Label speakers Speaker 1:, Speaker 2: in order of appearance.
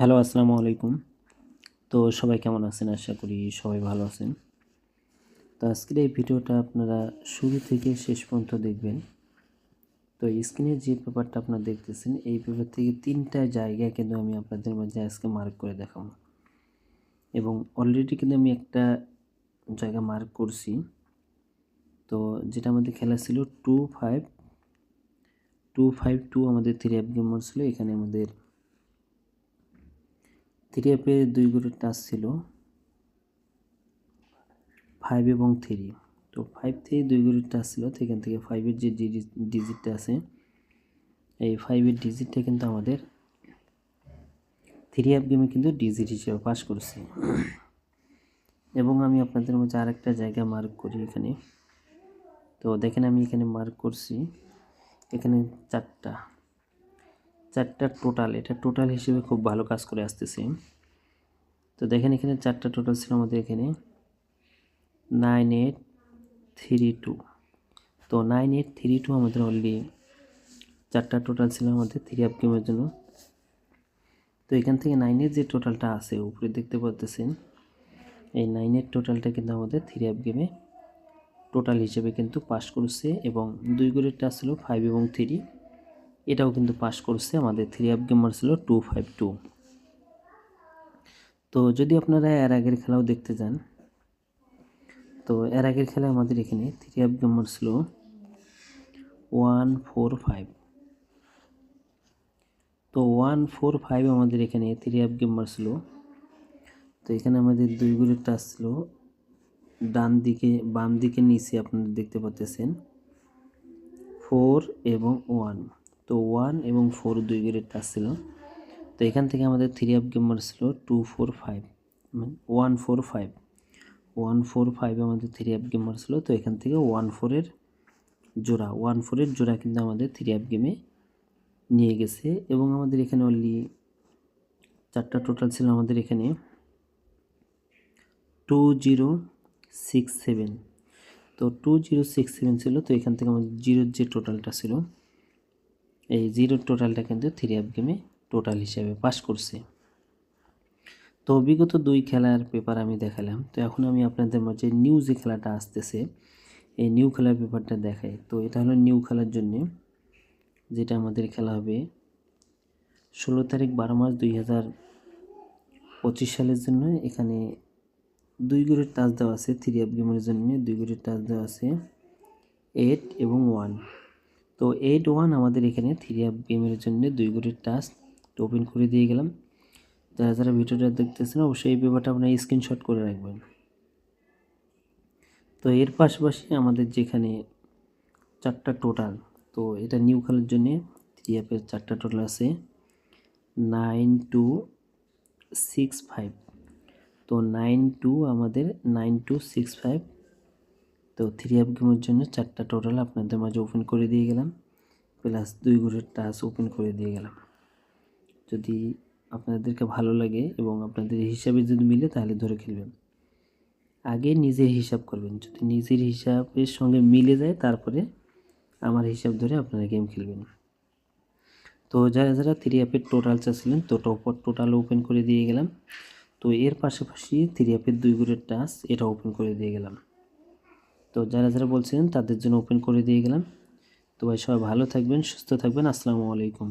Speaker 1: Hello, আসসালামু আলাইকুম। তো সবাই কেমন আছেন? আশা করি সবাই ভালো আছেন। তো আজকের এই ভিডিওটা আপনারা শুরু থেকে শেষ পর্যন্ত দেখবেন। তো স্ক্রিনে যে পেপারটা আপনারা দেখতেছেন, এই পেপার থেকে 3টা জায়গায় কিন্তু আমি আপনাদের মাঝে আজকে মার্ক করে দেখাবো। এবং অলরেডি কিন্তু আমি একটা জায়গা মার্ক করছি। তো যেটা আমাদের খেলা ছিল 2-5-2-5-2 আমাদের 3 গেমার ছিল। এখানে আমাদের 3 2 করে টাচ ছিল 5 এবং 3। তো 5 থেকে 2 করে টাচ ছিল, সেখান থেকে 5-এর যে ডিজিটটা আছে, এই 5-এর ডিজিটটা কিন্তু আমাদের 3 গেমে কিন্তু ডিজিট হিসেবে পাস করছে। এবং আমি আপনাদের মধ্যে আরেকটা জায়গা মার্ক করি এখানে। তো দেখেন আমি এখানে মার্ক করছি, এখানে চারটা টোটাল, এটা টোটাল হিসেবে খুব ভালো কাজ করে আসতেছে। তো দেখেন এখানে 4টা টোটাল ছিল আমাদের এখানে 9832। তো 9832 আমাদের অলরেডি 4টা টোটাল ছিল আমাদের 3 গেমের জন্য। তো এখান থেকে 9-এর যে টোটালটা আছে উপরে দেখতে পাচ্ছেন, এই 9-এর টোটালটা কিন্তু আমাদের 3 গেমে টোটাল হিসেবে কিন্তু পাস করছে। এবং 2 করে টাচ ছিল 5 এবং 3, এটাও কিন্তু পাস করছে। আমাদের 3 গেমার ছিল 252। তো যদি আপনারা এর আগের খেলাও দেখতে যান, তো এর আগের খেলায় আমাদের এখানে 3 গেমার ছিল 145। তো 145 আমাদের এখানে 3 গেমার ছিল। তো এখানে আমাদের 2 করে টাচ ছিল ডান দিকে, বাম দিকে, নিচে আপনারা দেখতে পাচ্ছেন 4 এবং 1। তো 1 এবং 4 2 করে টাচ ছিল। তো এখান থেকে আমাদের 3 গেমার ছিল 245, মানে 145 আমাদের 3 গেমার ছিল। তো এখান থেকে 14-এর জোড়া কিন্তু আমাদের 3 গেমে নিয়ে গেছে। এবং আমাদের এখানে অনলি 4টা টোটাল ছিল আমাদের এখানে 2067। তো 2067 ছিল। তো এখান থেকে আমাদের জিরোর যে টোটালটা ছিল, এই জিরোর টোটালটা কিন্তু 3 গেমে টোটাল হিসেবে পাস করছে। তো বিগত 2 খেলার পেপার আমি দেখালাম। তো এখন আমি আপনাদের মাঝে নিউ যে খেলাটা আসতেছে, এই নিউ খেলার পেপারটা দেখাই। তো এটা হলো নিউ খেলার জন্য, যেটা আমাদের খেলা হবে 16 তারিখ 12 মাস 2025 সালের জন্য। এখানে 2 করে টাচ দেওয়া আছে 3 গেমের জন্য, 2 করে টাচ দেওয়া আছে 8 এবং 1। তো 8-1 আমাদের এখানে 3 গেমের জন্য 2 করে টাচ ওপেন করে দিয়ে গেলাম। যারা ভিডিওটা দেখতেছেন অবশ্যই এই পেপারটা আপনারা স্ক্রিনশট করে রাখবেন। তো এর পাশাপাশি আমাদের যেখানে 4টা টোটাল, তো এটা নিউ খেলার জন্য 3 4টা টোটাল আছে 9265। তো 92 আমাদের 9265। তো 3 গেমের জন্য 4টা টোটাল আপনাদের মাঝে ওপেন করে দিয়ে গেলাম, প্লাস 2 করে টাচ ওপেন করে দিয়ে গেলাম। যদি আপনাদেরকে ভালো লাগে এবং আপনাদের হিসাবে যদি মিলে তাহলে ধরে খেলবেন। আগে নিজের হিসাব করবেন, যদি নিজের হিসাবের সঙ্গে মিলে যায় তারপরে আমার হিসাব ধরে আপনারা গেম খেলবেন। তো যারা 3 টোটাল চাচ্ছিলেন, তো টোটাল ওপেন করে দিয়ে গেলাম। তো এর পাশাপাশি 3 2 করে টাচ এটা ওপেন করে দিয়ে গেলাম। তো যারা বলছিলেন তাদের জন্য ওপেন করে দিয়ে গেলাম। তো ভাই সবাই ভালো থাকবেন, সুস্থ থাকবেন। আসসালামু আলাইকুম।